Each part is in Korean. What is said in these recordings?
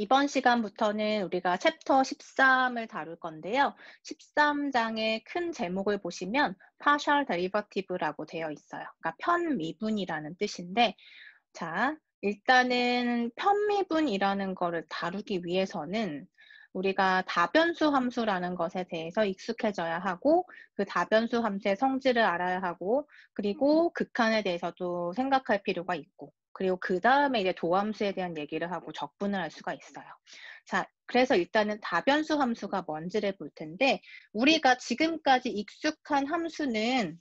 이번 시간부터는 우리가 챕터 13을 다룰 건데요. 13장의 큰 제목을 보시면 partial derivative라고 되어 있어요. 그러니까 편미분이라는 뜻인데, 자, 일단은 편미분이라는 거를 다루기 위해서는 우리가 다변수 함수라는 것에 대해서 익숙해져야 하고, 그 다변수 함수의 성질을 알아야 하고, 그리고 극한에 대해서도 생각할 필요가 있고, 그리고 그 다음에 이제 도함수에 대한 얘기를 하고 적분을 할 수가 있어요. 자, 그래서 일단은 다변수 함수가 뭔지를 볼 텐데, 우리가 지금까지 익숙한 함수는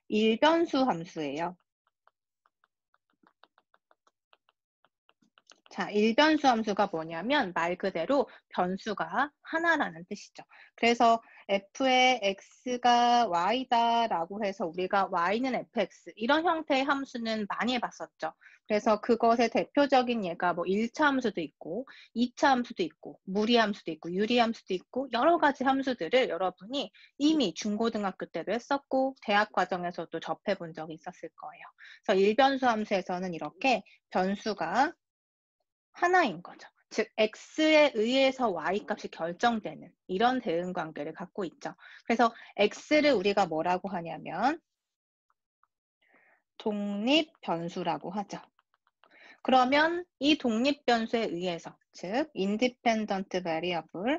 일변수 함수예요. 자, 일변수 함수가 뭐냐면 말 그대로 변수가 하나라는 뜻이죠. 그래서 f의 x가 y다라고 해서 우리가 y는 fx 이런 형태의 함수는 많이 해봤었죠. 그래서 그것의 대표적인 예가 뭐 1차 함수도 있고 2차 함수도 있고 무리함수도 있고 유리함수도 있고 여러 가지 함수들을 여러분이 이미 중고등학교 때도 했었고 대학 과정에서도 접해본 적이 있었을 거예요. 그래서 일변수 함수에서는 이렇게 변수가 하나인 거죠. 즉 x에 의해서 y 값이 결정되는 이런 대응 관계를 갖고 있죠. 그래서 x를 우리가 뭐라고 하냐면 독립 변수라고 하죠. 그러면 이 독립 변수에 의해서 즉 independent variable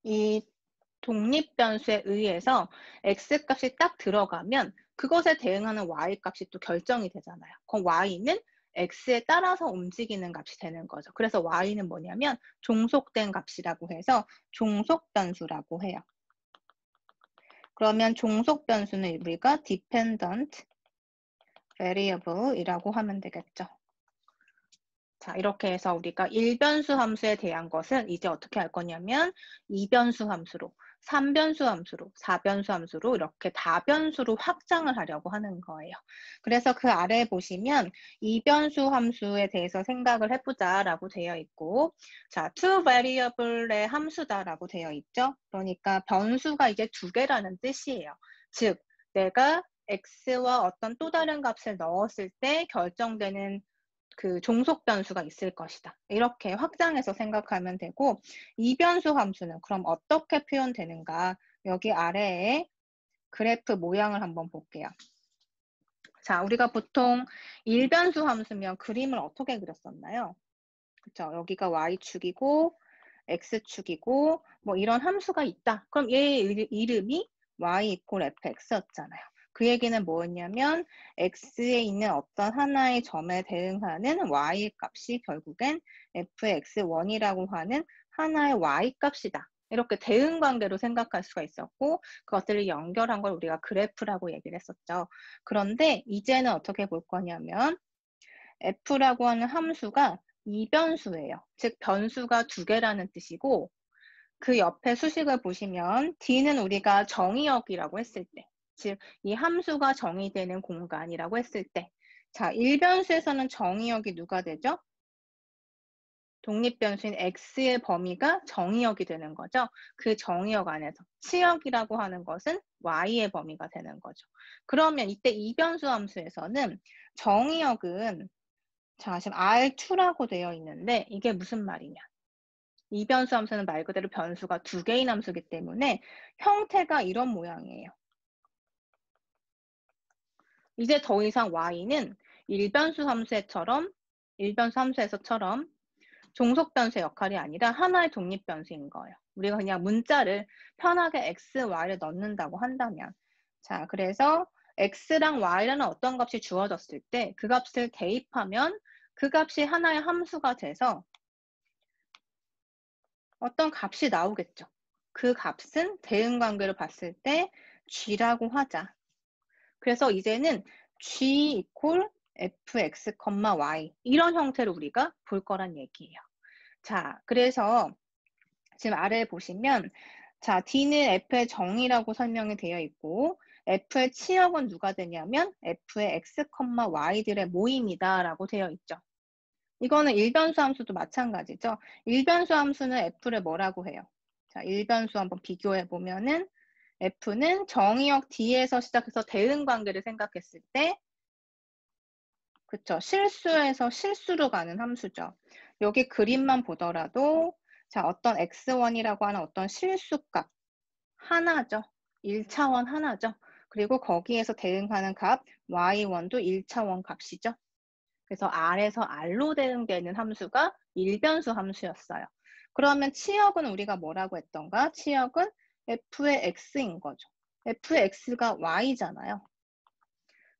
이 독립 변수에 의해서 x 값이 딱 들어가면 그것에 대응하는 y 값이 또 결정이 되잖아요. 그럼 y는 x에 따라서 움직이는 값이 되는 거죠. 그래서 y는 뭐냐면 종속된 값이라고 해서 종속 변수라고 해요. 그러면 종속 변수는 우리가 dependent variable이라고 하면 되겠죠. 자, 이렇게 해서 우리가 일변수 함수에 대한 것은 이제 어떻게 할 거냐면 이변수 함수로, 삼변수 함수로, 사변수 함수로 이렇게 다변수로 확장을 하려고 하는 거예요. 그래서 그 아래에 보시면 이변수 함수에 대해서 생각을 해보자라고 되어 있고, 자, two variable의 함수다라고 되어 있죠. 그러니까 변수가 이제 두 개라는 뜻이에요. 즉, 내가 x와 어떤 또 다른 값을 넣었을 때 결정되는 그 종속 변수가 있을 것이다. 이렇게 확장해서 생각하면 되고, 이변수 함수는 그럼 어떻게 표현되는가? 여기 아래에 그래프 모양을 한번 볼게요. 자, 우리가 보통 일변수 함수면 그림을 어떻게 그렸었나요? 그쵸? 여기가 y축이고 x축이고 뭐 이런 함수가 있다. 그럼 얘의 이름이 y equal fx였잖아요. 그 얘기는 뭐였냐면 x에 있는 어떤 하나의 점에 대응하는 y 값이 결국엔 fx1이라고 하는 하나의 y 값이다. 이렇게 대응 관계로 생각할 수가 있었고 그것들을 연결한 걸 우리가 그래프라고 얘기를 했었죠. 그런데 이제는 어떻게 볼 거냐면 f라고 하는 함수가 이변수예요. 즉 변수가 두 개라는 뜻이고 그 옆에 수식을 보시면 d는 우리가 정의역이라고 했을 때, 즉 이 함수가 정의되는 공간이라고 했을 때, 자 일변수에서는 정의역이 누가 되죠? 독립변수인 x의 범위가 정의역이 되는 거죠. 그 정의역 안에서 치역이라고 하는 것은 y의 범위가 되는 거죠. 그러면 이때 이변수 함수에서는 정의역은 자, 지금 R2라고 되어 있는데 이게 무슨 말이냐? 이변수 함수는 말 그대로 변수가 두 개인 함수이기 때문에 형태가 이런 모양이에요. 이제 더 이상 y는 일변수 함수에서처럼 종속 변수의 역할이 아니라 하나의 독립 변수인 거예요. 우리가 그냥 문자를 편하게 x, y를 넣는다고 한다면 자, 그래서 x랑 y라는 어떤 값이 주어졌을 때 그 값을 대입하면 그 값이 하나의 함수가 돼서 어떤 값이 나오겠죠. 그 값은 대응 관계로 봤을 때 g라고 하자. 그래서 이제는 g equal fx, y 이런 형태로 우리가 볼 거란 얘기예요. 자, 그래서 지금 아래에 보시면 자, d는 f의 정의라고 설명이 되어 있고 f의 치역은 누가 되냐면 f의 x, y들의 모임이다 라고 되어 있죠. 이거는 일변수 함수도 마찬가지죠. 일변수 함수는 f를 뭐라고 해요? 자, 일변수 한번 비교해 보면은 f는 정의역 d에서 시작해서 대응 관계를 생각했을 때 그쵸. 실수에서 실수로 가는 함수죠. 여기 그림만 보더라도 자, 어떤 x1이라고 하는 어떤 실수값 하나죠. 1차원 하나죠. 그리고 거기에서 대응하는 값 y1도 1차원 값이죠. 그래서 R에서 R로 대응되는 함수가 일변수 함수였어요. 그러면 치역은 우리가 뭐라고 했던가? 치역은 f의 x인 거죠. f의 x가 y잖아요.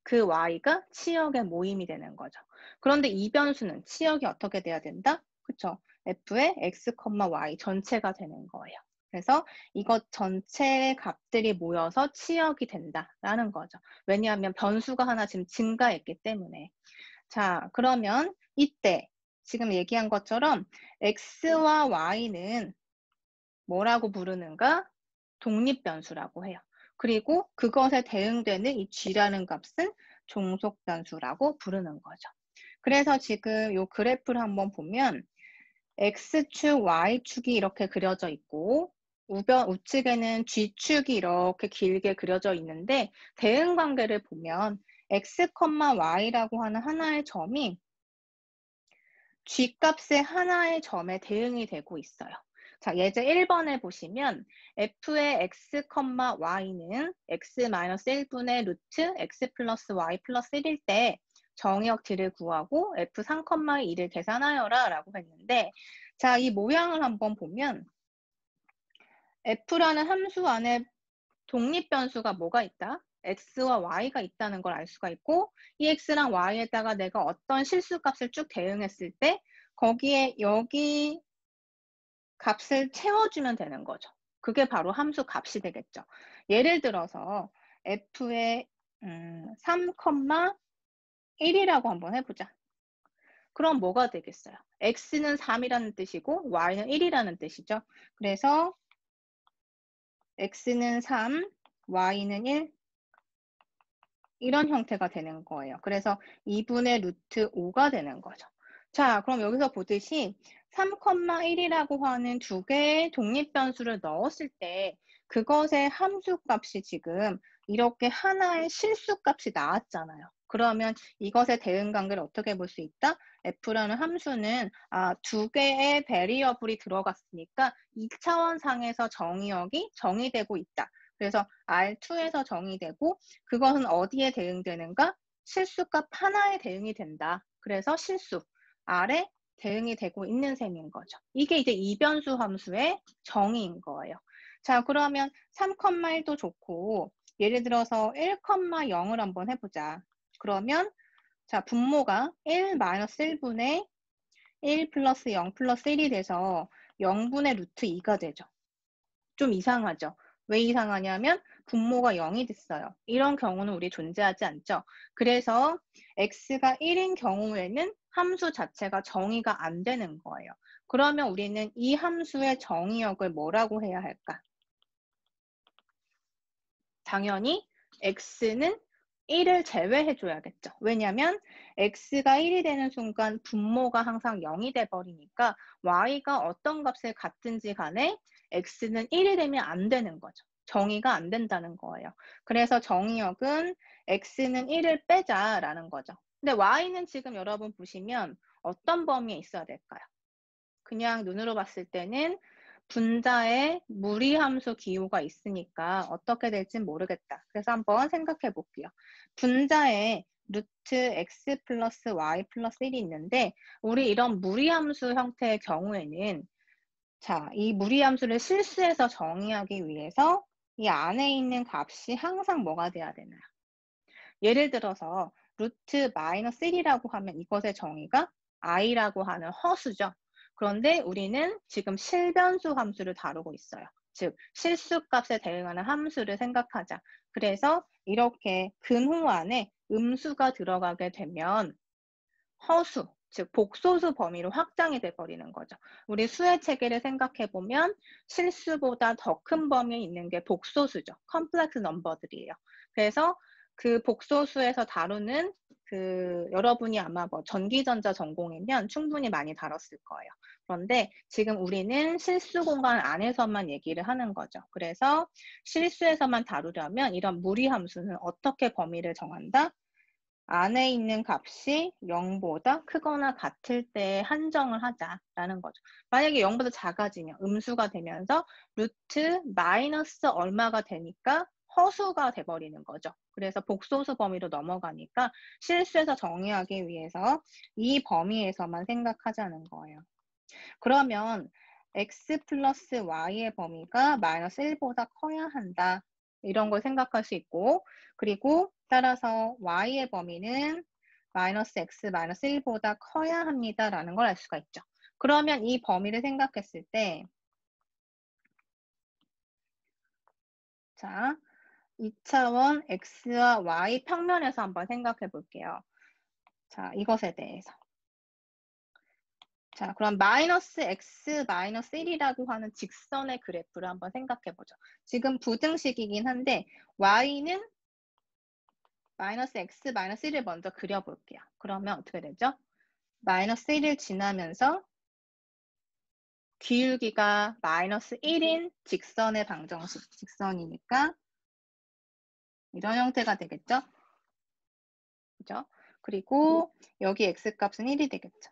그 y가 치역의 모임이 되는 거죠. 그런데 이 변수는 치역이 어떻게 돼야 된다? 그쵸? f의 x, y 전체가 되는 거예요. 그래서 이것 전체의 값들이 모여서 치역이 된다라는 거죠. 왜냐하면 변수가 하나 지금 증가했기 때문에. 자, 그러면 이때 지금 얘기한 것처럼 x와 y는 뭐라고 부르는가? 독립변수라고 해요. 그리고 그것에 대응되는 이 g라는 값은 종속변수라고 부르는 거죠. 그래서 지금 이 그래프를 한번 보면 x축, y축이 이렇게 그려져 있고 우측에는 g축이 이렇게 길게 그려져 있는데 대응 관계를 보면 x, y라고 하는 하나의 점이 g값의 하나의 점에 대응이 되고 있어요. 자, 예제 1번에 보시면 f의 x, y는 x-1분의 루트 x 플러스 y 플러스 1일 때 정의역 d를 구하고 f3, 2를 계산하여라 라고 했는데 자, 이 모양을 한번 보면 f라는 함수 안에 독립변수가 뭐가 있다? x와 y가 있다는 걸 알 수가 있고 이 x랑 y에다가 내가 어떤 실수값을 쭉 대응했을 때 거기에 여기 값을 채워주면 되는 거죠. 그게 바로 함수 값이 되겠죠. 예를 들어서 f의 3, 1이라고 한번 해보자. 그럼 뭐가 되겠어요? x는 3이라는 뜻이고 y는 1이라는 뜻이죠. 그래서 x는 3, y는 1 이런 형태가 되는 거예요. 그래서 2분의 루트 5가 되는 거죠. 자, 그럼 여기서 보듯이 3,1이라고 하는 두 개의 독립변수를 넣었을 때 그것의 함수값이 지금 이렇게 하나의 실수값이 나왔잖아요. 그러면 이것의 대응 관계를 어떻게 볼 수 있다? f라는 함수는 두 개의 베리어블이 들어갔으니까 2차원 상에서 정의역이 정의되고 있다. 그래서 R2에서 정의되고 그것은 어디에 대응되는가? 실수값 하나에 대응이 된다. 그래서 실수 R에 대응이 되고 있는 셈인 거죠. 이게 이제 이변수 함수의 정의인 거예요. 자, 그러면 3,1도 좋고 예를 들어서 1,0을 한번 해보자. 그러면 자, 분모가 1-1분의 1 플러스 0 플러스 1이 돼서 0분의 루트 2가 되죠. 좀 이상하죠. 왜 이상하냐면 분모가 0이 됐어요. 이런 경우는 우리 존재하지 않죠. 그래서 x가 1인 경우에는 함수 자체가 정의가 안 되는 거예요. 그러면 우리는 이 함수의 정의역을 뭐라고 해야 할까? 당연히 x는 1을 제외해 줘야겠죠. 왜냐하면 x가 1이 되는 순간 분모가 항상 0이 돼 버리니까 y가 어떤 값을 갖든지 간에 x는 1이 되면 안 되는 거죠. 정의가 안 된다는 거예요. 그래서 정의역은 x는 1을 빼자라는 거죠. 근데 y는 지금 여러분 보시면 어떤 범위에 있어야 될까요? 그냥 눈으로 봤을 때는 분자에 무리함수 기호가 있으니까 어떻게 될지 모르겠다. 그래서 한번 생각해 볼게요. 분자에 루트 x 플러스 y 플러스 1이 있는데 우리 이런 무리함수 형태의 경우에는 자, 이 무리함수를 실수해서 정의하기 위해서 이 안에 있는 값이 항상 뭐가 돼야 되나요? 예를 들어서 루트 마이너스 1이라고 하면 이것의 정의가 i라고 하는 허수죠. 그런데 우리는 지금 실변수 함수를 다루고 있어요. 즉 실수값에 대응하는 함수를 생각하자. 그래서 이렇게 근호 안에 음수가 들어가게 되면 허수, 즉 복소수 범위로 확장이 돼버리는 거죠. 우리 수의 체계를 생각해보면 실수보다 더 큰 범위에 있는 게 복소수죠. 컴플렉스 넘버들이에요. 그래서 그 복소수에서 다루는 여러분이 아마 뭐 전기전자 전공이면 충분히 많이 다뤘을 거예요. 그런데 지금 우리는 실수 공간 안에서만 얘기를 하는 거죠. 그래서 실수에서만 다루려면 이런 무리함수는 어떻게 범위를 정한다? 안에 있는 값이 0보다 크거나 같을 때 한정을 하자라는 거죠. 만약에 0보다 작아지면 음수가 되면서 루트 마이너스 얼마가 되니까 허수가 돼버리는 거죠. 그래서 복소수 범위로 넘어가니까 실수해서 정의하기 위해서 이 범위에서만 생각하자는 거예요. 그러면 x 플러스 y의 범위가 마이너스 1보다 커야 한다. 이런 걸 생각할 수 있고, 그리고 따라서 y의 범위는 마이너스 x 마이너스 1보다 커야 합니다라는 걸 알 수가 있죠. 그러면 이 범위를 생각했을 때, 자, 2차원 x와 y 평면에서 한번 생각해 볼게요. 자, 이것에 대해서. 자, 그럼 마이너스 x 마이너스 1이라고 하는 직선의 그래프를 한번 생각해 보죠. 지금 부등식이긴 한데 y는 마이너스 x 마이너스 1을 먼저 그려볼게요. 그러면 어떻게 되죠? 마이너스 1을 지나면서 기울기가 마이너스 1인 직선의 방정식, 직선이니까 이런 형태가 되겠죠? 그죠? 그리고 여기 x값은 1이 되겠죠.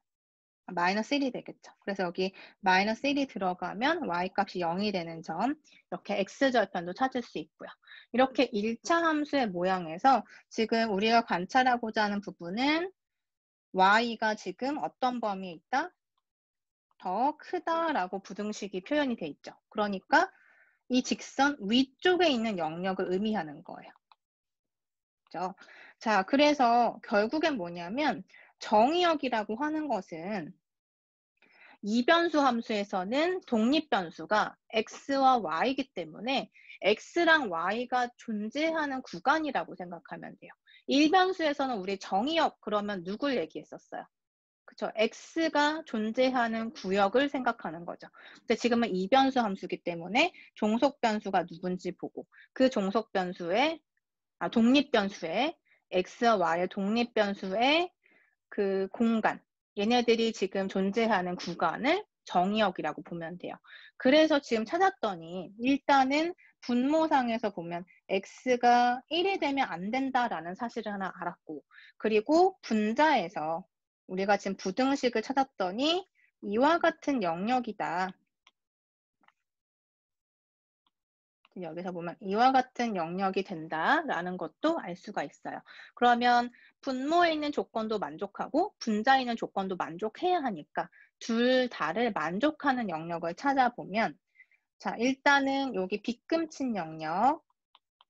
마이너스 1이 되겠죠. 그래서 여기 마이너스 1이 들어가면 y값이 0이 되는 점, 이렇게 x절편도 찾을 수 있고요. 이렇게 1차 함수의 모양에서 지금 우리가 관찰하고자 하는 부분은 y가 지금 어떤 범위에 있다? 더 크다라고 부등식이 표현이 돼 있죠. 그러니까 이 직선 위쪽에 있는 영역을 의미하는 거예요. 그렇죠? 자, 그래서 결국엔 뭐냐면 정의역이라고 하는 것은 이변수 함수에서는 독립변수가 x와 y이기 때문에 x랑 y가 존재하는 구간이라고 생각하면 돼요. 일변수에서는 우리 정의역 그러면 누굴 얘기했었어요? 그쵸? x가 존재하는 구역을 생각하는 거죠. 근데 지금은 이변수 함수이기 때문에 종속변수가 누군지 보고 그 종속변수의 독립변수의 x와 y의 독립변수의 그 공간, 얘네들이 지금 존재하는 구간을 정의역이라고 보면 돼요. 그래서 지금 찾았더니 일단은 분모상에서 보면 x가 1이 되면 안 된다라는 사실을 하나 알았고, 그리고 분자에서 우리가 지금 부등식을 찾았더니 이와 같은 영역이다. 여기서 보면 이와 같은 영역이 된다라는 것도 알 수가 있어요. 그러면 분모에 있는 조건도 만족하고 분자에 있는 조건도 만족해야 하니까 둘 다를 만족하는 영역을 찾아보면 자, 일단은 여기 빗금친 영역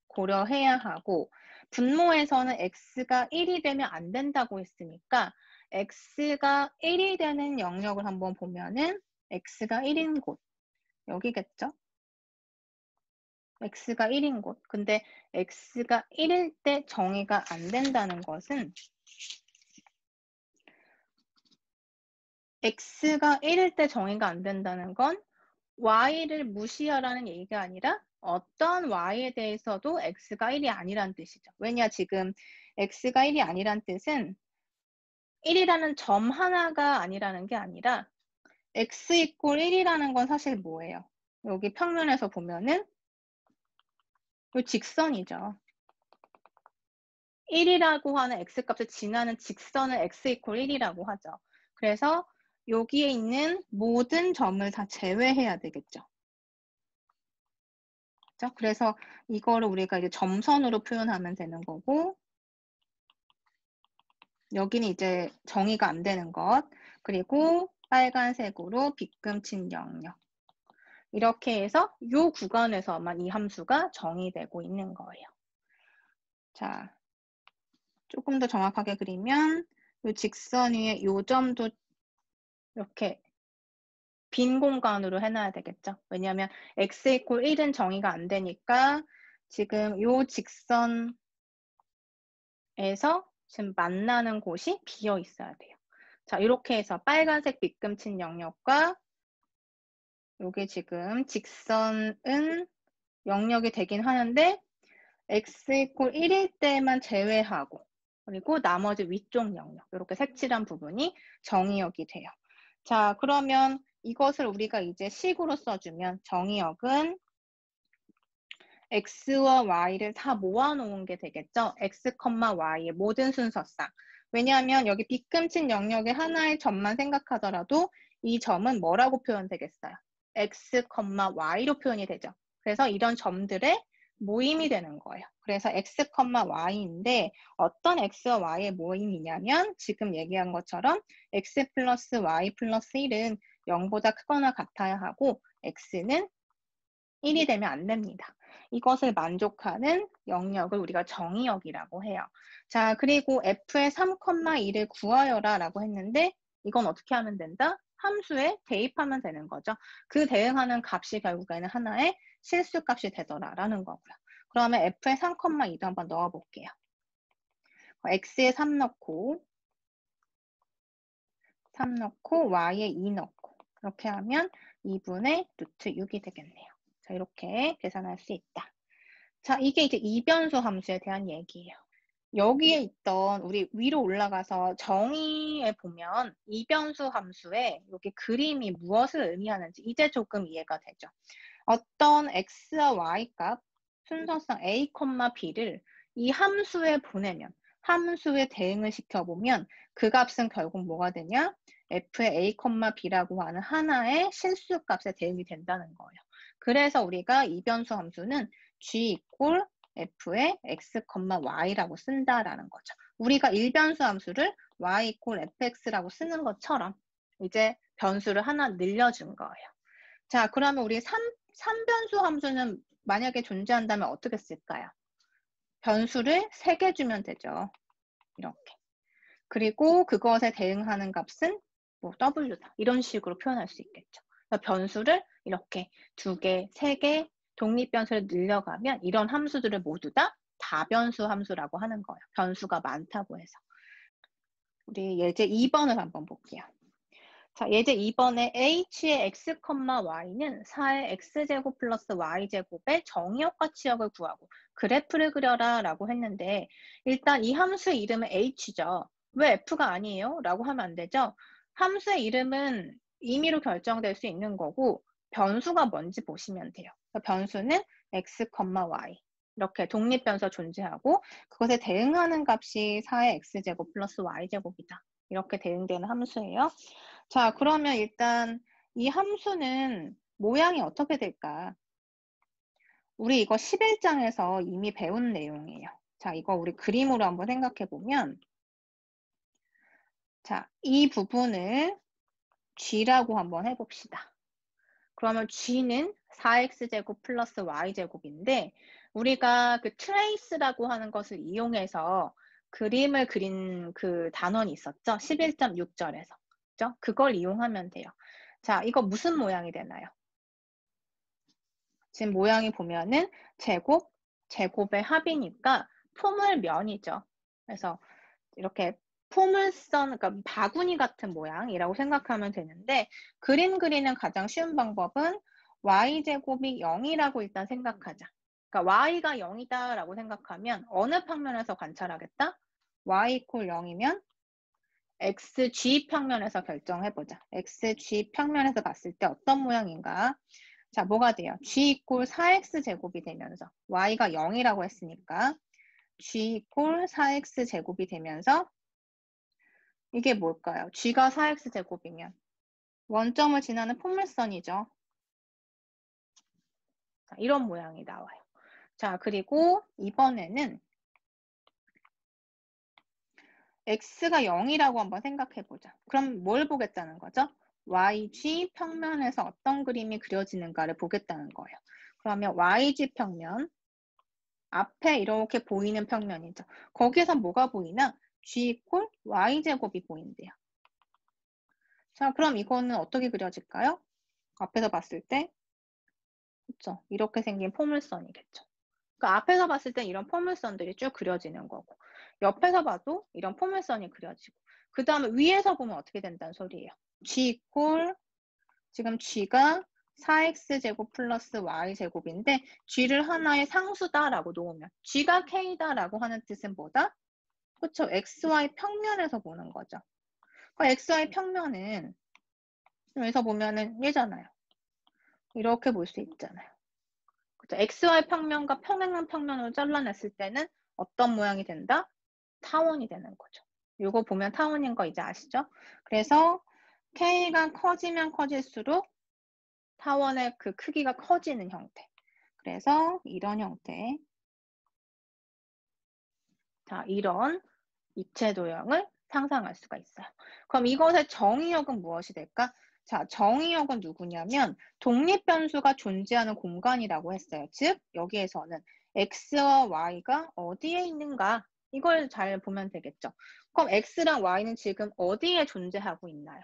고려해야 하고 분모에서는 x가 1이 되면 안 된다고 했으니까 x가 1이 되는 영역을 한번 보면은 x가 1인 곳 여기겠죠? x가 1인 곳. 근데 x가 1일 때 정의가 안 된다는 것은 x가 1일 때 정의가 안 된다는 건 y를 무시하라는 얘기가 아니라 어떤 y에 대해서도 x가 1이 아니란 뜻이죠. 왜냐 지금 x가 1이 아니란 뜻은 1이라는 점 하나가 아니라는 게 아니라 x 이꼴 1이라는 건 사실 뭐예요? 여기 평면에서 보면은 이 직선이죠. 1이라고 하는 x값을 지나는 직선을 x 이퀄 1이라고 하죠. 그래서 여기에 있는 모든 점을 다 제외해야 되겠죠. 그렇죠? 그래서 이거를 우리가 이제 점선으로 표현하면 되는 거고 여기는 이제 정의가 안 되는 것 그리고 빨간색으로 빗금친 영역 이렇게 해서 이 구간에서만 이 함수가 정의되고 있는 거예요. 자, 조금 더 정확하게 그리면 이 직선 위에 이 점도 이렇게 빈 공간으로 해놔야 되겠죠. 왜냐하면 x 이퀄 1은 정의가 안 되니까 지금 이 직선에서 지금 만나는 곳이 비어 있어야 돼요. 자, 이렇게 해서 빨간색 빗금친 영역과 이게 지금 직선은 영역이 되긴 하는데 x 이퀄 1일 때만 제외하고 그리고 나머지 위쪽 영역 이렇게 색칠한 부분이 정의역이 돼요. 자, 그러면 이것을 우리가 이제 식으로 써주면 정의역은 x와 y를 다 모아놓은 게 되겠죠. x, y의 모든 순서상. 왜냐하면 여기 빗금친 영역의 하나의 점만 생각하더라도 이 점은 뭐라고 표현되겠어요? x, y로 표현이 되죠. 그래서 이런 점들의 모임이 되는 거예요. 그래서 x, y인데 어떤 x와 y의 모임이냐면 지금 얘기한 것처럼 x 플러스 y 플러스 1은 0보다 크거나 같아야 하고 x는 1이 되면 안 됩니다. 이것을 만족하는 영역을 우리가 정의역이라고 해요. 자, 그리고 f의 3,2를 구하여라 라고 했는데 이건 어떻게 하면 된다? 함수에 대입하면 되는 거죠. 그 대응하는 값이 결국에는 하나의 실수값이 되더라라는 거고요. 그러면 f의 3,2도 한번 넣어볼게요. x에 3 넣고 y에 2 넣고 이렇게 하면 2분의 루트 6이 되겠네요. 자, 이렇게 계산할 수 있다. 자, 이게 이제 이변수 함수에 대한 얘기예요. 여기에 있던 우리 위로 올라가서 정의에 보면 이변수 함수에 여기 그림이 무엇을 의미하는지 이제 조금 이해가 되죠. 어떤 x와 y 값 순서상 a, b를 이 함수에 보내면 함수에 대응을 시켜보면 그 값은 결국 뭐가 되냐? f의 a, b라고 하는 하나의 실수값에 대응이 된다는 거예요. 그래서 우리가 이변수 함수는 g 이꼴 f의 x, y라고 쓴다라는 거죠. 우리가 일변수 함수를 y 이꼴 fx라고 쓰는 것처럼 이제 변수를 하나 늘려준 거예요. 자, 그러면 우리 3변수 함수는 만약에 존재한다면 어떻게 쓸까요? 변수를 3개 주면 되죠. 이렇게. 그리고 그것에 대응하는 값은 뭐 w다. 이런 식으로 표현할 수 있겠죠. 변수를 이렇게 2개, 3개 독립변수를 늘려가면 이런 함수들을 모두 다 다변수 함수라고 하는 거예요. 변수가 많다고 해서. 우리 예제 2번을 한번 볼게요. 자, 예제 2번에 h의 x, y는 4의 x제곱 플러스 y제곱의 정의역과 치역을 구하고 그래프를 그려라 라고 했는데 일단 이 함수의 이름은 h죠. 왜 f가 아니에요? 라고 하면 안 되죠. 함수의 이름은 임의로 결정될 수 있는 거고 변수가 뭔지 보시면 돼요. 변수는 x, y 이렇게 독립변수가 존재하고 그것에 대응하는 값이 4의 x제곱 플러스 y제곱이다. 이렇게 대응되는 함수예요. 자, 그러면 일단 이 함수는 모양이 어떻게 될까? 우리 이거 11장에서 이미 배운 내용이에요. 자, 이거 우리 그림으로 한번 생각해 보면 자, 이 부분을 g라고 한번 해봅시다. 그러면 g는 4x제곱 플러스 y제곱인데 우리가 그 트레이스라고 하는 것을 이용해서 그림을 그린 그 단원이 있었죠? 11.6절에서. 그죠? 그걸 이용하면 돼요. 자, 이거 무슨 모양이 되나요? 지금 모양이 보면은 제곱, 제곱의 합이니까 포물면이죠. 그래서 이렇게 포물선, 그러니까 바구니 같은 모양이라고 생각하면 되는데 그림 그리는 가장 쉬운 방법은 y제곱이 0이라고 일단 생각하자. 그러니까 y가 0이다 라고 생각하면 어느 평면에서 관찰하겠다? y 이퀄 0이면 xg 평면에서 결정해보자. xg 평면에서 봤을 때 어떤 모양인가? 자, 뭐가 돼요? g 이퀄 4x제곱이 되면서 y가 0이라고 했으니까 g 이퀄 4x제곱이 되면서 이게 뭘까요? g가 4x제곱이면 원점을 지나는 포물선이죠. 자, 이런 모양이 나와요. 자, 그리고 이번에는 x가 0이라고 한번 생각해보자. 그럼 뭘 보겠다는 거죠? yg 평면에서 어떤 그림이 그려지는가를 보겠다는 거예요. 그러면 yg 평면, 앞에 이렇게 보이는 평면이죠. 거기에서 뭐가 보이나? g 이퀄 y제곱이 보인대요. 자, 그럼 이거는 어떻게 그려질까요? 앞에서 봤을 때, 그렇죠? 이렇게 생긴 포물선이겠죠. 그러니까 앞에서 봤을 때 이런 포물선들이 쭉 그려지는 거고 옆에서 봐도 이런 포물선이 그려지고 그 다음에 위에서 보면 어떻게 된다는 소리예요. g 이퀄 지금 g가 4x제곱 플러스 y제곱인데 g를 하나의 상수다라고 놓으면 g가 k다라고 하는 뜻은 뭐다? 그렇죠. xy 평면에서 보는 거죠. 그러니까 xy 평면은 여기서 보면은 얘잖아요. 이렇게 볼 수 있잖아요. 그죠? XY 평면과 평행한 평면으로 잘라냈을 때는 어떤 모양이 된다? 타원이 되는 거죠. 이거 보면 타원인 거 이제 아시죠? 그래서 K가 커지면 커질수록 타원의 그 크기가 커지는 형태. 그래서 이런 형태. 자, 이런 입체 도형을 상상할 수가 있어요. 그럼 이것의 정의역은 무엇이 될까? 자, 정의역은 누구냐면 독립변수가 존재하는 공간이라고 했어요. 즉, 여기에서는 x와 y가 어디에 있는가? 이걸 잘 보면 되겠죠. 그럼 x랑 y는 지금 어디에 존재하고 있나요?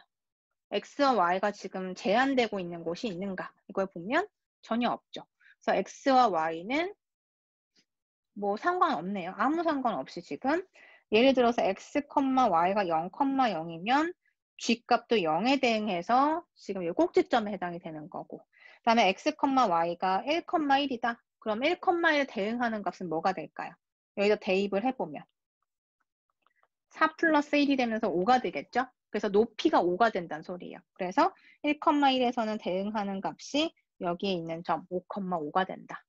x와 y가 지금 제한되고 있는 곳이 있는가? 이걸 보면 전혀 없죠. 그래서 x와 y는 뭐 상관없네요. 아무 상관없이 지금 예를 들어서 x, y가 0, 0이면 g값도 0에 대응해서 지금 이 꼭지점에 해당이 되는 거고 그 다음에 x, y가 1, 1이다. 그럼 1, 1에 대응하는 값은 뭐가 될까요? 여기다 대입을 해보면 4 플러스 1이 되면서 5가 되겠죠? 그래서 높이가 5가 된다는 소리예요. 그래서 1, 1에서는 대응하는 값이 여기에 있는 점 5,5가 된다.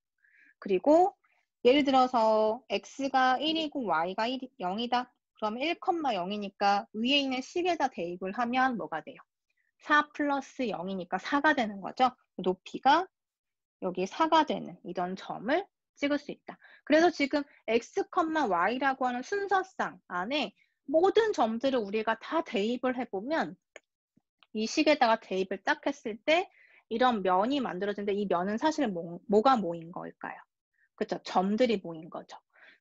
그리고 예를 들어서 x가 1이고 y가 0이다. 그럼 1,0이니까 위에 있는 식에다 대입을 하면 뭐가 돼요? 4 플러스 0이니까 4가 되는 거죠. 높이가 여기 4가 되는 이런 점을 찍을 수 있다. 그래서 지금 x, y라고 하는 순서상 안에 모든 점들을 우리가 다 대입을 해보면 이 식에다가 대입을 딱 했을 때 이런 면이 만들어지는데 이 면은 사실 뭐가 모인 걸까요? 그쵸? 점들이 모인 거죠.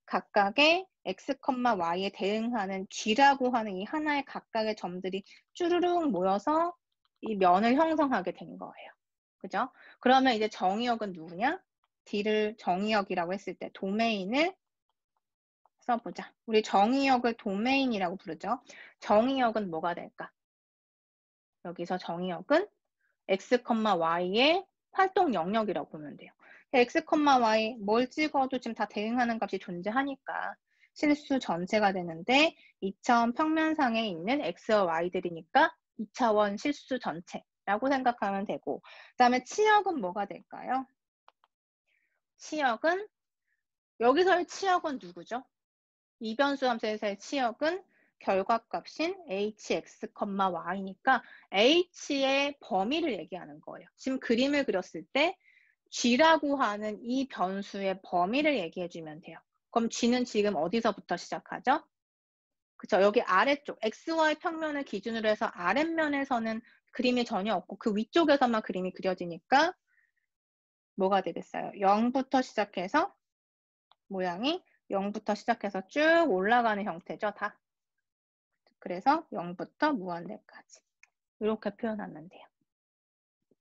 각각의 x, y에 대응하는 g라고 하는 이 하나의 각각의 점들이 쭈루룩 모여서 이 면을 형성하게 된 거예요. 그죠? 그러면 이제 정의역은 누구냐? D를 정의역이라고 했을 때 도메인을 써보자. 우리 정의역을 도메인이라고 부르죠. 정의역은 뭐가 될까? 여기서 정의역은 x, y의 활동 영역이라고 보면 돼요. x, y 뭘 찍어도 지금 다 대응하는 값이 존재하니까 실수 전체가 되는데 2차원 평면상에 있는 x와 y들이니까 2차원 실수 전체라고 생각하면 되고 그 다음에 치역은 뭐가 될까요? 치역은 여기서의 치역은 누구죠? 이변수 함수에서의 치역은 결과값인 hx, y니까 h의 범위를 얘기하는 거예요. 지금 그림을 그렸을 때 g라고 하는 이 변수의 범위를 얘기해주면 돼요. 그럼 g는 지금 어디서부터 시작하죠? 그쵸? 여기 아래쪽 xy 평면을 기준으로 해서 아랫면에서는 그림이 전혀 없고 그 위쪽에서만 그림이 그려지니까 뭐가 되겠어요? 0부터 시작해서 모양이 0부터 시작해서 쭉 올라가는 형태죠. 다. 그래서 0부터 무한대까지 이렇게 표현하면 돼요.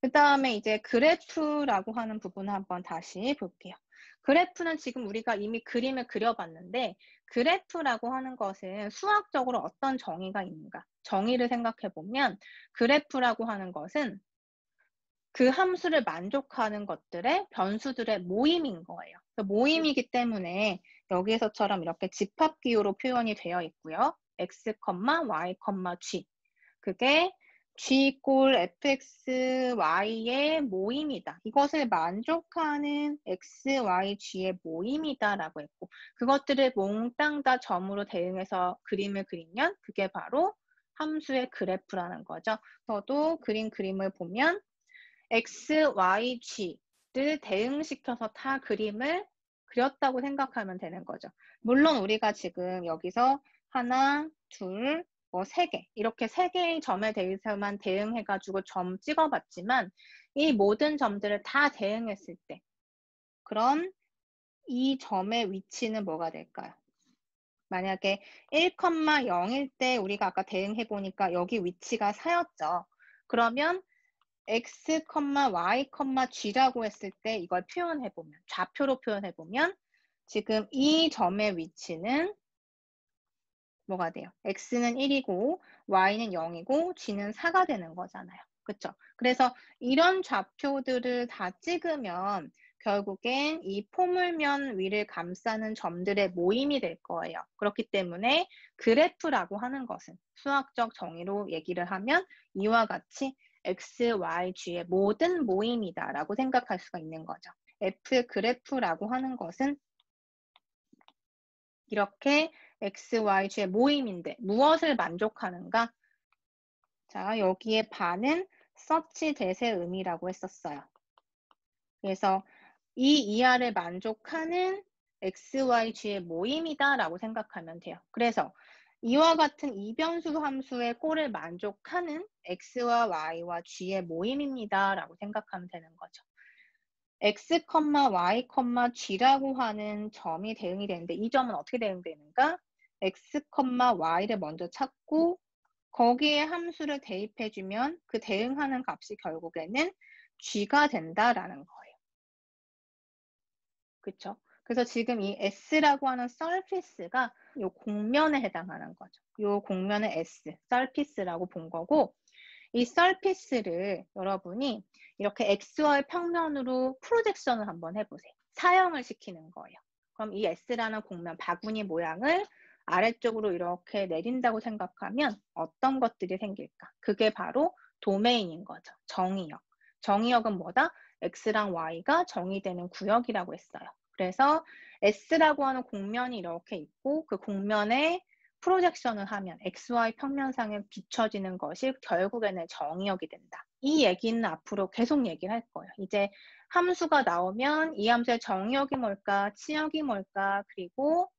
그 다음에 이제 그래프라고 하는 부분을 한번 다시 볼게요. 그래프는 지금 우리가 이미 그림을 그려봤는데 그래프라고 하는 것은 수학적으로 어떤 정의가 있는가? 정의를 생각해 보면 그래프라고 하는 것은 그 함수를 만족하는 것들의 변수들의 모임인 거예요. 모임이기 때문에 여기서처럼 이렇게 집합기호로 표현이 되어 있고요. x, y, g. 그게 g 꼴 fx, y의 모임이다. 이것을 만족하는 x, y, g의 모임이다 라고 했고 그것들을 몽땅 다 점으로 대응해서 그림을 그리면 그게 바로 함수의 그래프라는 거죠. 저도 그림을 보면 x, y, g를 대응시켜서 다 그림을 그렸다고 생각하면 되는 거죠. 물론 우리가 지금 여기서 하나, 둘, 세 개 이렇게 세 개의 점에 대해서만 대응해가지고 점 찍어봤지만 이 모든 점들을 다 대응했을 때 그럼 이 점의 위치는 뭐가 될까요? 만약에 1,0일 때 우리가 아까 대응해보니까 여기 위치가 4였죠. 그러면 x, y, g라고 했을 때 이걸 표현해보면 좌표로 표현해보면 지금 이 점의 위치는 뭐가 돼요? x는 1이고 y는 0이고 g는 4가 되는 거잖아요. 그쵸? 그래서 이런 좌표들을 다 찍으면 결국엔 이 포물면 위를 감싸는 점들의 모임이 될 거예요. 그렇기 때문에 그래프라고 하는 것은 수학적 정의로 얘기를 하면 이와 같이 x, y, g의 모든 모임이다 라고 생각할 수가 있는 거죠. F 그래프라고 하는 것은 이렇게 X, Y, G의 모임인데 무엇을 만족하는가? 자, 여기에 반은 서치 대세 의미라고 했었어요. 그래서 이 이하를 만족하는 X, Y, G의 모임이다라고 생각하면 돼요. 그래서 이와 같은 이변수 함수의 꼴을 만족하는 X와 Y와 G의 모임입니다라고 생각하면 되는 거죠. X, Y, G라고 하는 점이 대응이 되는데 이 점은 어떻게 대응되는가? X, Y를 먼저 찾고 거기에 함수를 대입해주면 그 대응하는 값이 결국에는 G가 된다라는 거예요. 그쵸? 그래서 지금 이 S라고 하는 서피스가 이 공면에 해당하는 거죠. 이 공면의 S, 서피스라고 본 거고 이 서피스를 여러분이 이렇게 XY 평면으로 프로젝션을 한번 해보세요. 사형을 시키는 거예요. 그럼 이 S라는 공면 바구니 모양을 아래쪽으로 이렇게 내린다고 생각하면 어떤 것들이 생길까? 그게 바로 도메인인 거죠. 정의역. 정의역은 뭐다? X랑 Y가 정의되는 구역이라고 했어요. 그래서 S라고 하는 공면이 이렇게 있고 그 공면에 프로젝션을 하면 XY 평면상에 비춰지는 것이 결국에는 정의역이 된다. 이 얘기는 앞으로 계속 얘기를 할 거예요. 이제 함수가 나오면 이 함수의 정의역이 뭘까, 치역이 뭘까, 그리고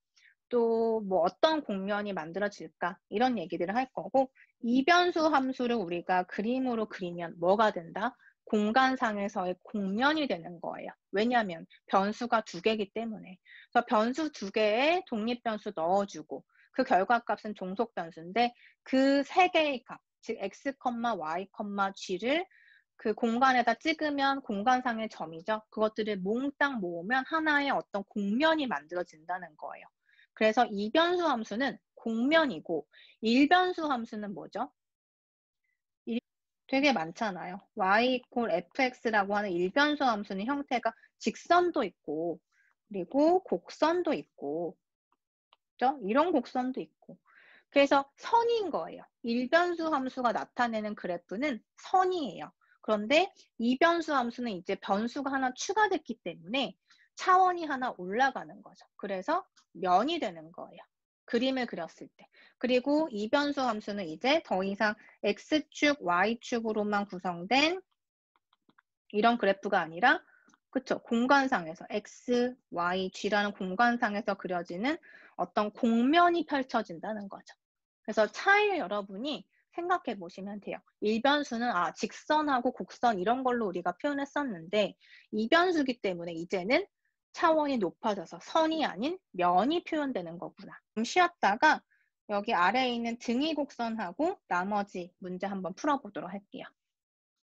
또 뭐 어떤 공면이 만들어질까 이런 얘기들을 할 거고 이변수 함수를 우리가 그림으로 그리면 뭐가 된다? 공간상에서의 공면이 되는 거예요. 왜냐하면 변수가 두 개이기 때문에. 그래서 변수 두 개에 독립변수 넣어주고 그 결과값은 종속변수인데 그 세 개의 값, 즉 x, y, g를 그 공간에다 찍으면 공간상의 점이죠. 그것들을 몽땅 모으면 하나의 어떤 공면이 만들어진다는 거예요. 그래서 이변수 함수는 공면이고 일변수 함수는 뭐죠? 되게 많잖아요. y fx라고 하는 일변수 함수는 형태가 직선도 있고 그리고 곡선도 있고 그죠? 이런 곡선도 있고 그래서 선인 거예요. 일변수 함수가 나타내는 그래프는 선이에요. 그런데 이변수 함수는 이제 변수가 하나 추가됐기 때문에 차원이 하나 올라가는 거죠. 그래서 면이 되는 거예요. 그림을 그렸을 때. 그리고 이변수 함수는 이제 더 이상 X축, Y축으로만 구성된 이런 그래프가 아니라 그쵸? 공간상에서 X, Y, G라는 공간상에서 그려지는 어떤 공면이 펼쳐진다는 거죠. 그래서 차이를 여러분이 생각해 보시면 돼요. 일변수는 직선하고 곡선 이런 걸로 우리가 표현했었는데 이변수기 때문에 이제는 차원이 높아져서 선이 아닌 면이 표현되는 거구나. 좀 쉬었다가 여기 아래에 있는 등위 곡선하고 나머지 문제 한번 풀어보도록 할게요.